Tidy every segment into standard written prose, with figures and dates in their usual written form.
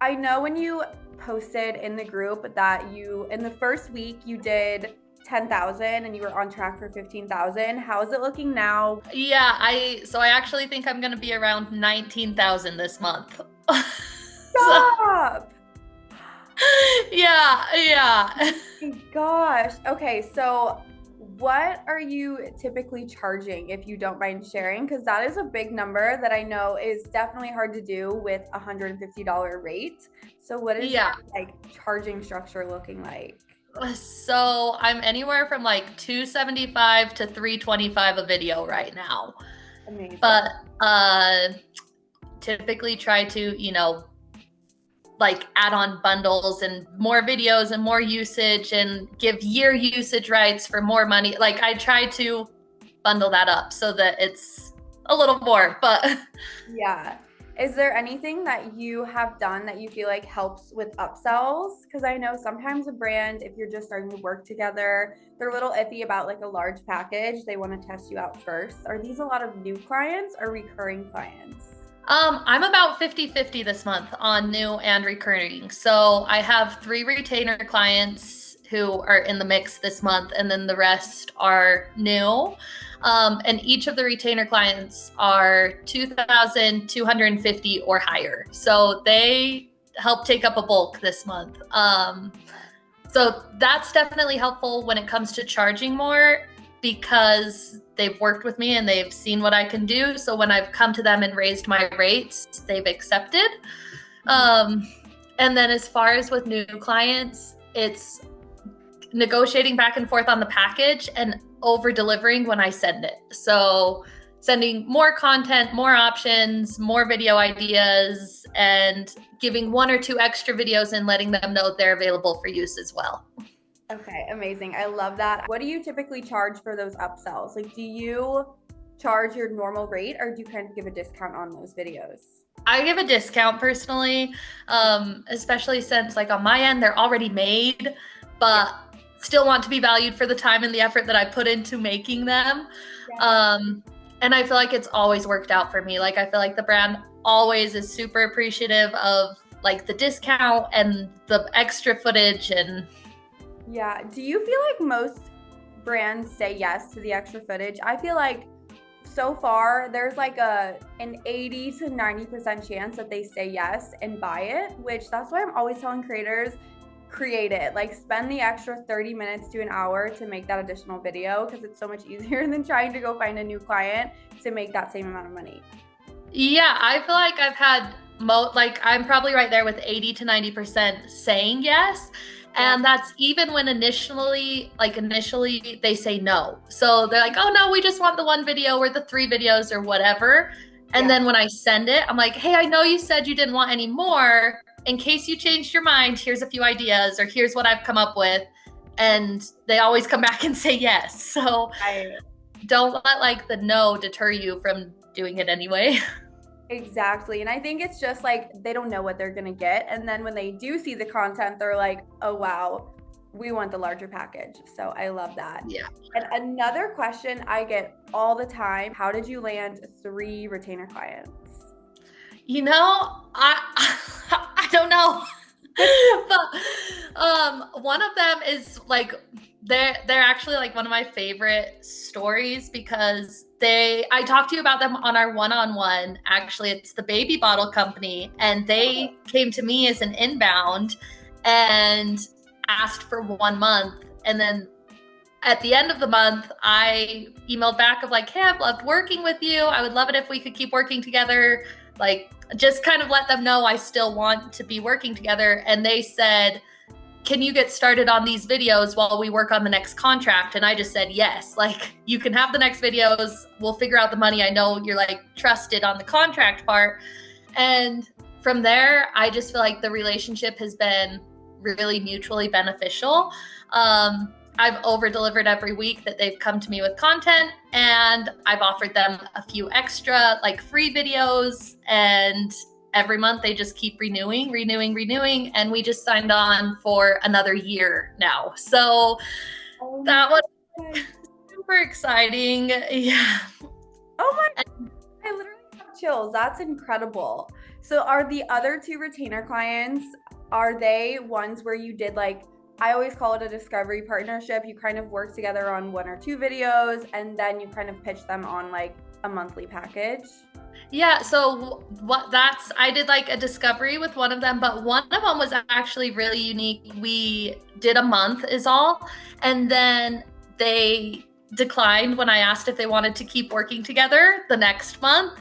I know when you posted in the group that you, in the first week, you did 10,000 and you were on track for 15,000. How is it looking now? Yeah, I actually think I'm gonna be around 19,000 this month. So Stop! yeah. My gosh. Okay, so what are you typically charging if you don't mind sharing? Because that is a big number that I know is definitely hard to do with a $150 rate. So what is Yeah. your like charging structure looking like? So I'm anywhere from like 275 to 325 a video right now. Amazing. But typically try to, like add on bundles and more videos and more usage and give year usage rights for more money. Like I try to bundle that up so that it's a little more, but Yeah. Is there anything that you have done that you feel like helps with upsells? Because I know sometimes a brand, if you're just starting to work together, they're a little iffy about like a large package. They want to test you out first. Are these a lot of new clients or recurring clients? I'm about 50-50 this month on new and recurring. So I have 3 retainer clients who are in the mix this month, and then the rest are new. And each of the retainer clients are 2,250 or higher. So they help take up a bulk this month. So that's definitely helpful when it comes to charging more because they've worked with me and they've seen what I can do. So when I've come to them and raised my rates, they've accepted. And then as far as with new clients, it's negotiating back and forth on the package and over delivering when I send it. So sending more content, more options, more video ideas, and giving 1 or 2 extra videos and letting them know they're available for use as well. Okay, amazing. I love that. What do you typically charge for those upsells? Like, do you charge your normal rate or do you kind of give a discount on those videos? I give a discount personally, especially since like on my end, they're already made, but still want to be valued for the time and the effort that I put into making them. Yeah. And I feel like it's always worked out for me. Like I feel like the brand always is super appreciative of like the discount and the extra footage and Yeah. Do you feel like most brands say yes to the extra footage? I feel like so far there's like an 80 to 90% chance that they say yes and buy it, which that's why I'm always telling creators create it. Like spend the extra 30 minutes to an hour to make that additional video because it's so much easier than trying to go find a new client to make that same amount of money. yeah, I feel like I've had like I'm probably right there with 80 to 90% saying yes. Yeah. And that's even when initially they say no. So they're like, oh no, we just want the 1 video or the 3 videos or whatever. And Yeah. then when I send it, I'm like, hey, I know you said you didn't want any more. In case you changed your mind, here's a few ideas or here's what I've come up with. And they always come back and say yes. So I don't let like the no deter you from doing it anyway. Exactly. And I think it's just like they don't know what they're going to get. And then when they do see the content, they're like, oh, wow, we want the larger package. So I love that. Yeah. And another question I get all the time, how did you land 3 retainer clients? I I don't know. But one of them is like they're actually like one of my favorite stories because I talked to you about them on our one-on-one. Actually, it's the baby bottle company, and they came to me as an inbound and asked for 1 month, and then at the end of the month, I emailed back of like, hey, I've loved working with you. I would love it if we could keep working together. Like, just kind of let them know I still want to be working together. And they said, can you get started on these videos while we work on the next contract? And I just said, yes, like you can have the next videos. We'll figure out the money. I know you're like trusted on the contract part. And from there, I just feel like the relationship has been really mutually beneficial. I've over delivered every week that they've come to me with content, and I've offered them a few extra like free videos, and every month they just keep renewing. And we just signed on for another year now. So that was super exciting. Yeah. Oh my, I literally have chills. That's incredible. So are the other two retainer clients, are they ones where you did like, I always call it a discovery partnership. You kind of work together on one or two videos and then you kind of pitch them on like a monthly package? Yeah, so I did like a discovery with one of them, but one of them was actually really unique. We did a month is all, and then they declined when I asked if they wanted to keep working together the next month.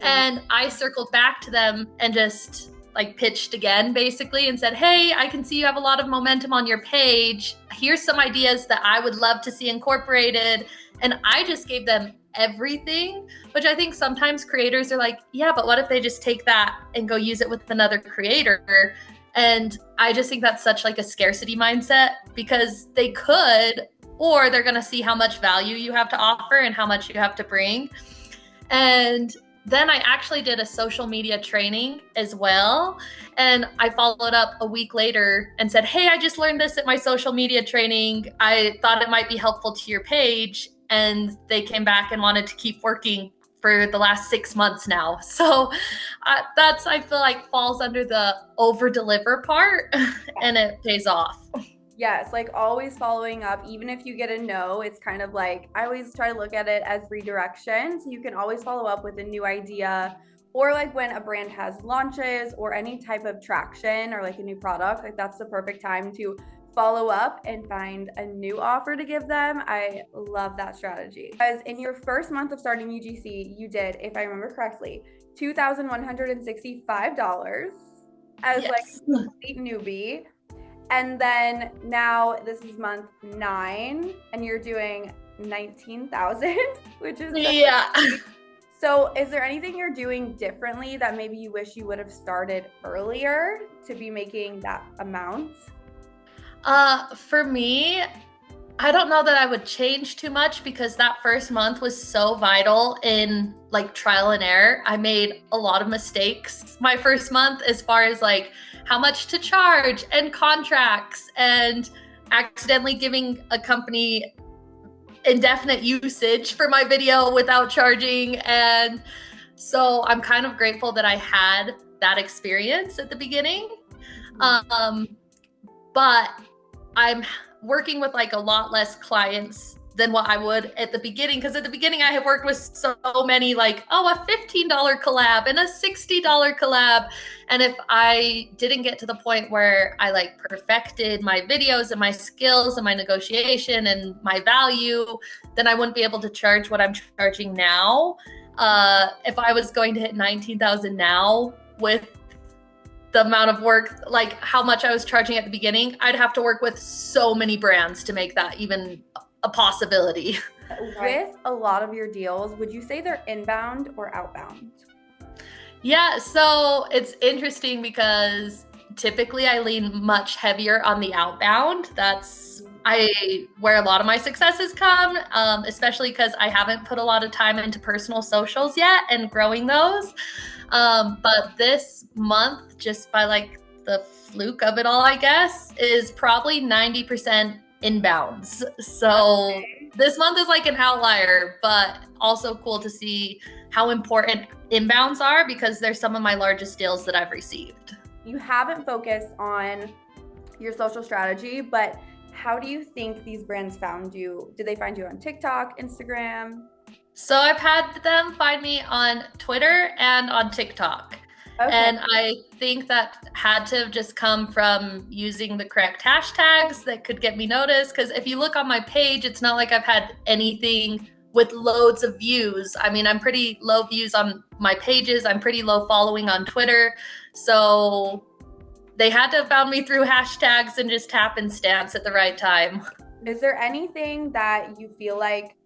And I circled back to them and just like pitched again basically and said, "Hey, I can see you have a lot of momentum on your page. Here's some ideas that I would love to see incorporated." And I just gave them everything, which I think sometimes creators are like, yeah, but what if they just take that and go use it with another creator? And I just think that's such like a scarcity mindset, because they could, or they're going to see how much value you have to offer and how much you have to bring. And then I actually did a social media training as well. And I followed up a week later and said, "Hey, I just learned this at my social media training. I thought it might be helpful to your page." And they came back and wanted to keep working for the last 6 months now. So that's, I feel like, falls under the over deliver part and it pays off. Yes, like always following up, even if you get a no, it's kind of like, I always try to look at it as redirection. So you can always follow up with a new idea, or like when a brand has launches or any type of traction or like a new product, like that's the perfect time to follow up and find a new offer to give them. I love that strategy. Because in your first month of starting UGC, you did, if I remember correctly, $2,165 as like Yes. a complete newbie. And then now this is month 9 and you're doing 19,000, which is Yeah. So is there anything you're doing differently that maybe you wish you would have started earlier to be making that amount? For me, I don't know that I would change too much, because that first month was so vital in like trial and error. I made a lot of mistakes my first month as far as like how much to charge and contracts, and accidentally giving a company indefinite usage for my video without charging. And so I'm kind of grateful that I had that experience at the beginning. But I'm working with like a lot less clients than what I would at the beginning, because at the beginning I have worked with so many like, oh, a $15 collab and a $60 collab. And if I didn't get to the point where I like perfected my videos and my skills and my negotiation and my value, then I wouldn't be able to charge what I'm charging now. If I was going to hit 19,000 now with the amount of work, like how much I was charging at the beginning, I'd have to work with so many brands to make that even a possibility. With a lot of your deals, would you say they're inbound or outbound? Yeah, so it's interesting because typically I lean much heavier on the outbound. That's where a lot of my successes come, especially because I haven't put a lot of time into personal socials yet and growing those. But this month, just by like the fluke of it all, I guess, is probably 90% inbounds. So this month is like an outlier, but also cool to see how important inbounds are, because they're some of my largest deals that I've received. You haven't focused on your social strategy, but how do you think these brands found you? Did they find you on TikTok, Instagram? So I've had them find me on Twitter and on TikTok. Okay. And I think that had to have just come from using the correct hashtags that could get me noticed. Because if you look on my page, it's not like I've had anything with loads of views. I mean, I'm pretty low views on my pages. I'm pretty low following on Twitter. So they had to have found me through hashtags and just happenstance at the right time. Is there anything that you feel like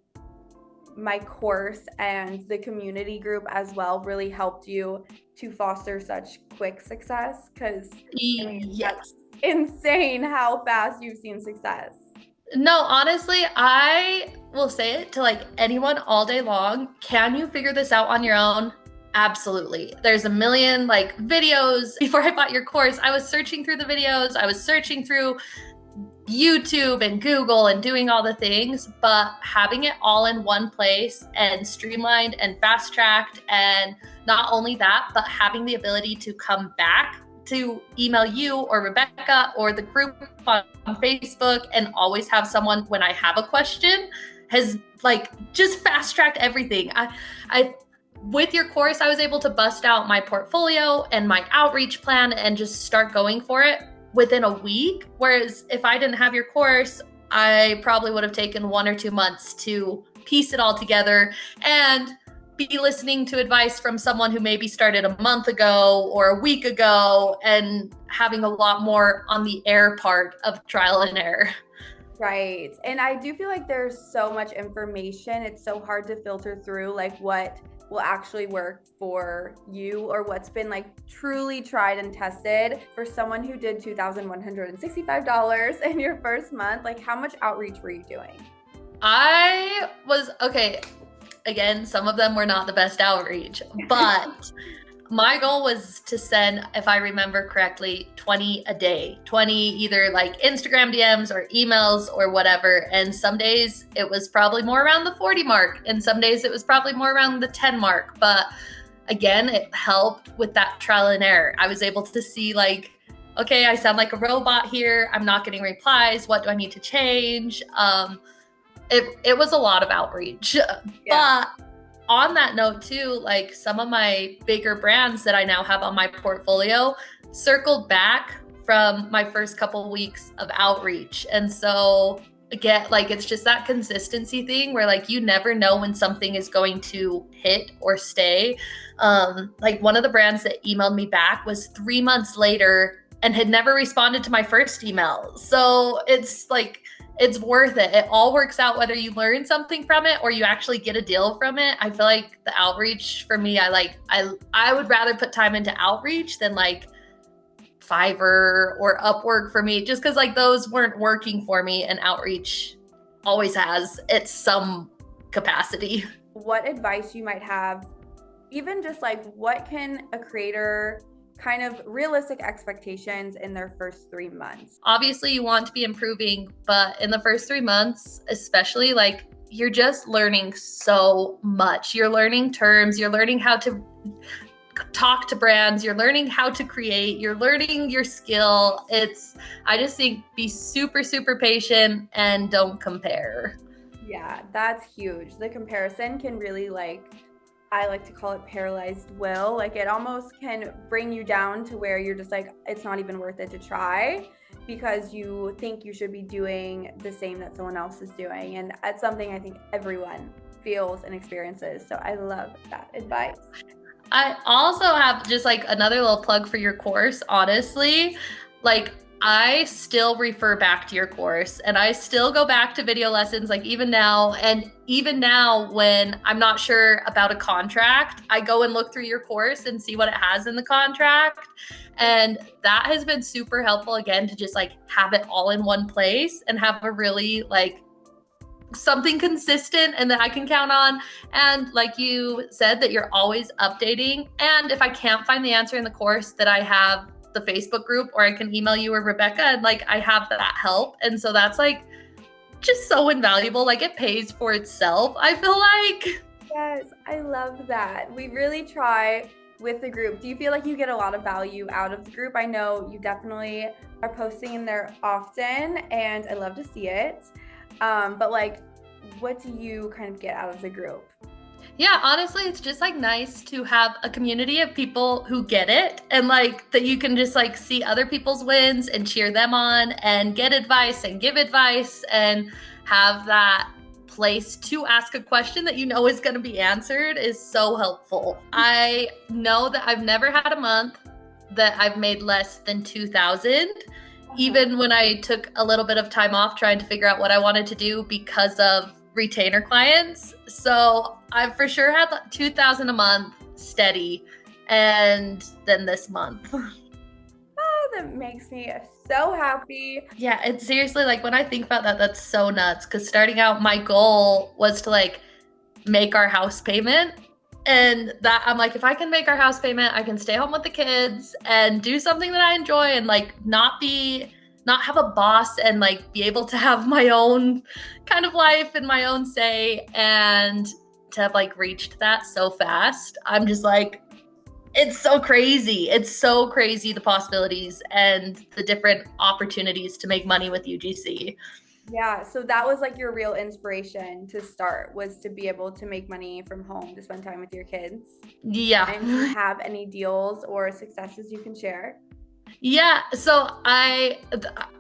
my course and the community group as well really helped you to foster such quick success? Because I mean, yes, that's insane how fast you've seen success. No, honestly, I will say it to like anyone all day long. Can you figure this out on your own? Absolutely. There's a million like videos. Before I bought your course, I was searching through the videos. I was searching through YouTube and Google and doing all the things, but having it all in one place and streamlined and fast tracked. And not only that, but having the ability to come back to email you or Rebecca or the group on Facebook and always have someone when I have a question has like just fast tracked everything. I with your course, I was able to bust out my portfolio and my outreach plan and just start going for it within a week. Whereas if I didn't have your course, I probably would have taken 1 or 2 months to piece it all together and be listening to advice from someone who maybe started a month ago or a week ago and having a lot more on the air part of trial and error. Right. And I do feel like there's so much information. It's so hard to filter through like what will actually work for you or what's been like truly tried and tested. For someone who did $2,165 in your first month, like how much outreach were you doing? I was, okay, again, some of them were not the best outreach, but my goal was to send, if I remember correctly, 20 a day, 20 either like Instagram DMs or emails or whatever. And some days it was probably more around the 40 mark. And some days it was probably more around the 10 mark. But again, it helped with that trial and error. I was able to see like, okay, I sound like a robot here. I'm not getting replies. What do I need to change? It was a lot of outreach, but on that note too, like some of my bigger brands that I now have on my portfolio circled back from my first couple weeks of outreach. And so again, like it's just that consistency thing where like you never know when something is going to hit or stay. Like one of the brands that emailed me back was 3 months later and had never responded to my first email. So it's like, it's worth it. It all works out whether you learn something from it or you actually get a deal from it. I feel like the outreach for me, I would rather put time into outreach than like Fiverr or Upwork for me, just because like those weren't working for me, and outreach always has at some capacity. What advice you might have, even just like what can a creator kind of realistic expectations in their first 3 months? Obviously, you want to be improving, but in the first 3 months, especially, like you're just learning so much. You're learning terms, you're learning how to talk to brands, you're learning how to create, you're learning your skill. I just think be super, super patient and don't compare. Yeah, that's huge. The comparison can really I like to call it paralyzed will. Like it almost can bring you down to where you're just like, it's not even worth it to try because you think you should be doing the same that someone else is doing. And that's something I think everyone feels and experiences. So I love that advice. I also have just like another little plug for your course, honestly. Like I still refer back to your course and I still go back to video lessons, like even now. And even now when I'm not sure about a contract, I go and look through your course and see what it has in the contract. And that has been super helpful again, to just like have it all in one place and have a really like something consistent and that I can count on. And like you said, that you're always updating. And if I can't find the answer in the course, that I have the Facebook group, or I can email you or Rebecca, and like I have that help. And so that's like just so invaluable. Like it pays for itself, I feel like. Yes, I love that. We really try with the group. Do you feel like you get a lot of value out of the group? I know you definitely are posting in there often and I love to see it. But like, what do you kind of get out of the group? Yeah, honestly, it's just like nice to have a community of people who get it, and like that you can just like see other people's wins and cheer them on and get advice and give advice and have that place to ask a question that you know is going to be answered is so helpful. I know that I've never had a month that I've made less than 2,000. Even when I took a little bit of time off trying to figure out what I wanted to do because of retainer clients. So I've for sure had 2,000 a month steady. And then this month. Oh, that makes me so happy. Yeah, it's seriously like when I think about that, that's so nuts. Because starting out, my goal was to like make our house payment. And that I'm like, if I can make our house payment, I can stay home with the kids and do something that I enjoy and like not be not have a boss and like be able to have my own kind of life and my own say, and to have like reached that so fast. I'm just like, it's so crazy. It's so crazy, the possibilities and the different opportunities to make money with UGC. Yeah, so that was like your real inspiration to start, was to be able to make money from home to spend time with your kids. Yeah. And do you have any deals or successes you can share? Yeah, so I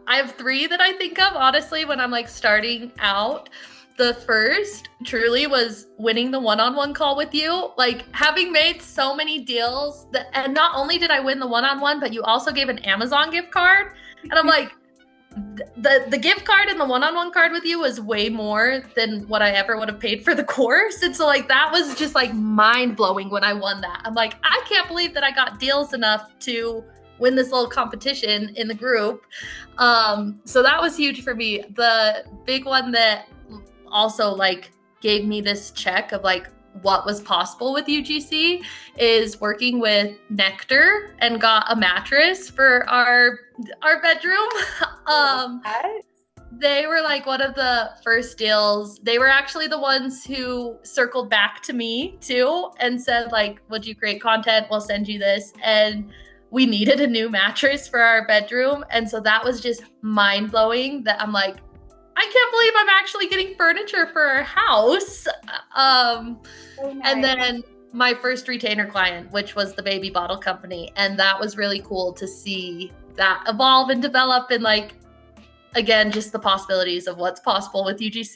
have three that I think of honestly when I'm like starting out. The first truly was winning the one-on-one call with you. Like having made so many deals that, and not only did I win the one-on-one, but you also gave an Amazon gift card. And I'm like, the gift card and the one-on-one card with you was way more than what I ever would have paid for the course. And so like that was just like mind-blowing when I won that. I'm like, I can't believe that I got deals enough to win this little competition in the group. So that was huge for me. The big one that also like gave me this check of like what was possible with UGC is working with Nectar, and got a mattress for our bedroom. They were like one of the first deals. They were actually the ones who circled back to me too and said like, would you create content? We'll send you this. And we needed a new mattress for our bedroom. And so that was just mind blowing that I'm like, I can't believe I'm actually getting furniture for our house. So nice. And then my first retainer client, which was the baby bottle company. And that was really cool to see that evolve and develop, and like, again, just the possibilities of what's possible with UGC.